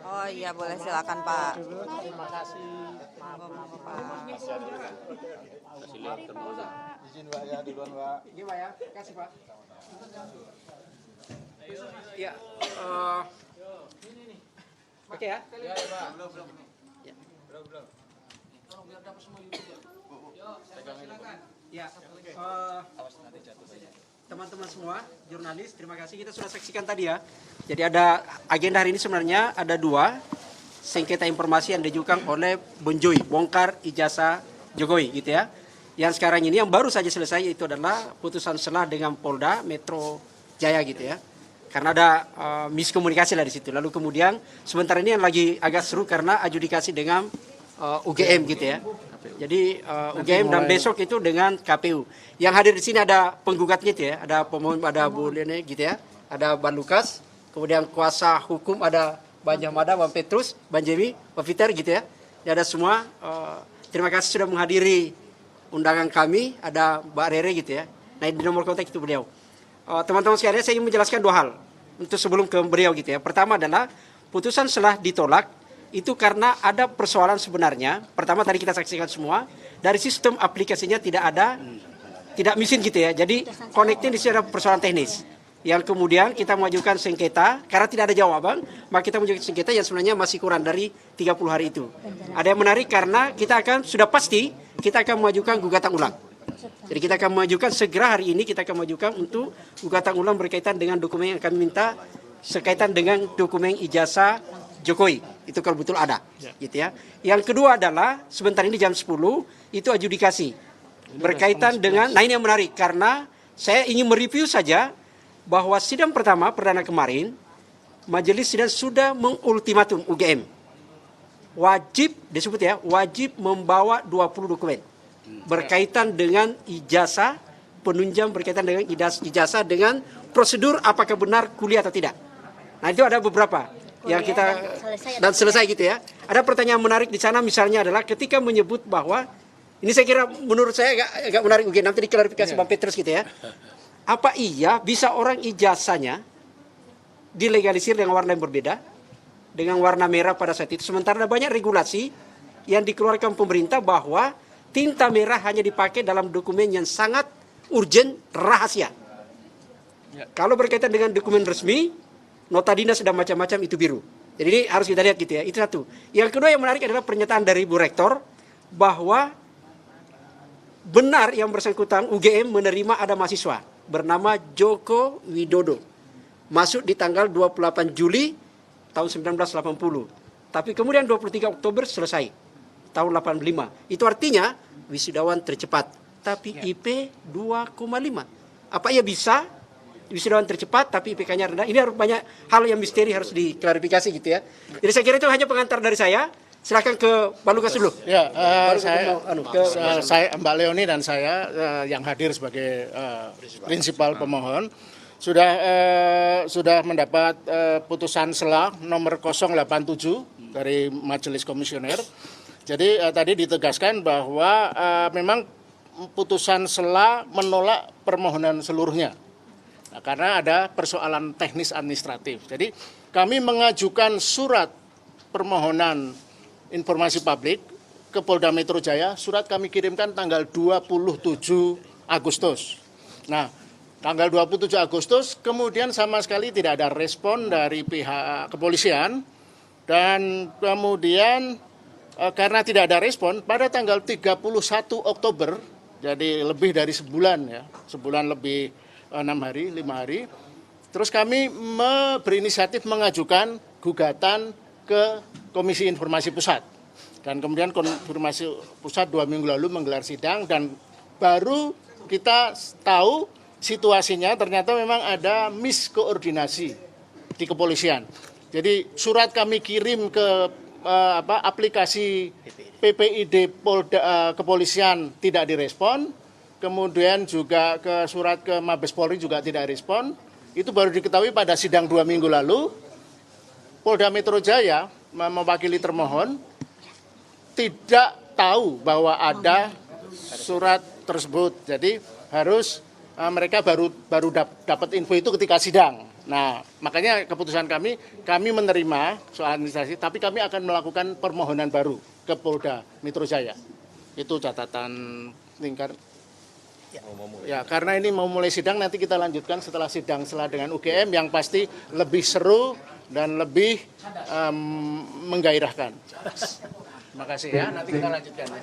Oh iya, boleh, silakan Pak. Terima kasih. Monggo, Pak. Izin Pak ya, duluan Pak. Iya Pak ya, kasih Pak. Ya, oke ya. Ya Pak. Belum. Ya, teman-teman semua, jurnalis, terima kasih. Kita sudah saksikan tadi ya. Jadi ada agenda hari ini sebenarnya ada dua. Sengketa informasi yang diajukan oleh Bonjoy, bongkar ijazah Jokowi gitu ya. Yang sekarang ini yang baru saja selesai itu adalah putusan selah dengan Polda Metro Jaya gitu ya. Karena ada miskomunikasi lah di situ. Lalu kemudian sementara ini yang lagi agak seru karena adjudikasi dengan UGM gitu ya. Jadi UGM dan besok itu dengan KPU. Yang hadir di sini ada penggugatnya itu ya, ada pemohon, ada Bu Lene gitu ya, ada Ban Lukas, kemudian kuasa hukum ada Bang Jamada, Bang Petrus, Bang Jemi, Pak Fiter gitu ya. Ya ada semua. Terima kasih sudah menghadiri undangan kami, ada Mbak Rere gitu ya. Nah di nomor kontak itu beliau. Teman-teman sekalian, saya ingin menjelaskan dua hal untuk sebelum ke beliau gitu ya. Pertama adalah putusan selah ditolak itu karena ada persoalan sebenarnya. Pertama tadi kita saksikan semua dari sistem aplikasinya tidak mesin gitu ya. Jadi connecting di sini ada persoalan teknis. Yang kemudian kita mengajukan sengketa karena tidak ada jawaban, maka kita mengajukan sengketa yang sebenarnya masih kurang dari 30 hari itu. Ada yang menarik karena kita akan sudah pasti kita akan mengajukan gugatan ulang. Jadi kita akan mengajukan segera hari ini kita akan mengajukan untuk gugatan ulang berkaitan dengan dokumen yang kami minta sekaitan dengan dokumen ijazah Jokowi. Itu kalau betul ada, gitu ya. Yang kedua adalah sebentar ini jam 10 itu adjudikasi berkaitan dengan. Nah ini yang menarik karena saya ingin mereview saja bahwa sidang pertama perdana kemarin majelis sidang sudah mengultimatum UGM wajib disebut ya wajib membawa 20 dokumen berkaitan dengan ijazah penunjang berkaitan dengan ijazah dengan prosedur apakah benar kuliah atau tidak. Nah itu ada beberapa yang kita dan selesai gitu ya. Ada pertanyaan menarik di sana misalnya adalah ketika menyebut bahwa ini saya kira menurut saya agak menarik UGM nanti diklarifikasi Bang Petrus gitu ya. Apa iya bisa orang ijazahnya dilegalisir dengan warna yang berbeda, dengan warna merah pada saat itu. Sementara ada banyak regulasi yang dikeluarkan pemerintah bahwa tinta merah hanya dipakai dalam dokumen yang sangat urgent, rahasia. Kalau berkaitan dengan dokumen resmi, nota dinas dan macam-macam itu biru. Jadi ini harus kita lihat gitu ya, itu satu. Yang kedua yang menarik adalah pernyataan dari Bu Rektor bahwa benar yang bersangkutan UGM menerima ada mahasiswa bernama Joko Widodo masuk di tanggal 28 Juli tahun 1980 tapi kemudian 23 Oktober selesai tahun 85. Itu artinya wisudawan tercepat tapi IP 2,5. Apa ia bisa wisudawan tercepat tapi IPK-nya rendah? Ini harus banyak hal yang misteri harus diklarifikasi gitu ya. Jadi saya kira itu hanya pengantar dari saya. Silakan ke Pak Lukas dulu. Ya, saya Mbak Leoni dan saya yang hadir sebagai prinsipal pemohon sudah mendapat putusan selah nomor 087 dari Majelis Komisioner. Jadi tadi ditegaskan bahwa memang putusan selah menolak permohonan seluruhnya. Nah, karena ada persoalan teknis administratif. Jadi kami mengajukan surat permohonan informasi publik ke Polda Metro Jaya, surat kami kirimkan tanggal 27 Agustus. Nah, tanggal 27 Agustus kemudian sama sekali tidak ada respon dari pihak kepolisian dan kemudian karena tidak ada respon pada tanggal 31 Oktober, jadi lebih dari sebulan ya, sebulan lebih 6 hari, 5 hari, terus kami berinisiatif mengajukan gugatan ke Komisi Informasi Pusat. Dan kemudian Informasi Pusat 2 minggu lalu menggelar sidang dan baru kita tahu situasinya ternyata memang ada miskoordinasi di kepolisian. Jadi surat kami kirim ke aplikasi PPID Polda kepolisian tidak direspon, kemudian juga ke surat ke Mabes Polri juga tidak respon. Itu baru diketahui pada sidang 2 minggu lalu. Polda Metro Jaya mewakili termohon tidak tahu bahwa ada surat tersebut. Jadi harus mereka baru dapat info itu ketika sidang. Nah, makanya keputusan kami menerima soal administrasi, tapi kami akan melakukan permohonan baru ke Polda Metro Jaya. Itu catatan lingkar. Ya, karena ini mau mulai sidang, nanti kita lanjutkan setelah sidang dengan UGM yang pasti lebih seru dan lebih menggairahkan. Terima kasih ya, nanti kita lanjutkan ya.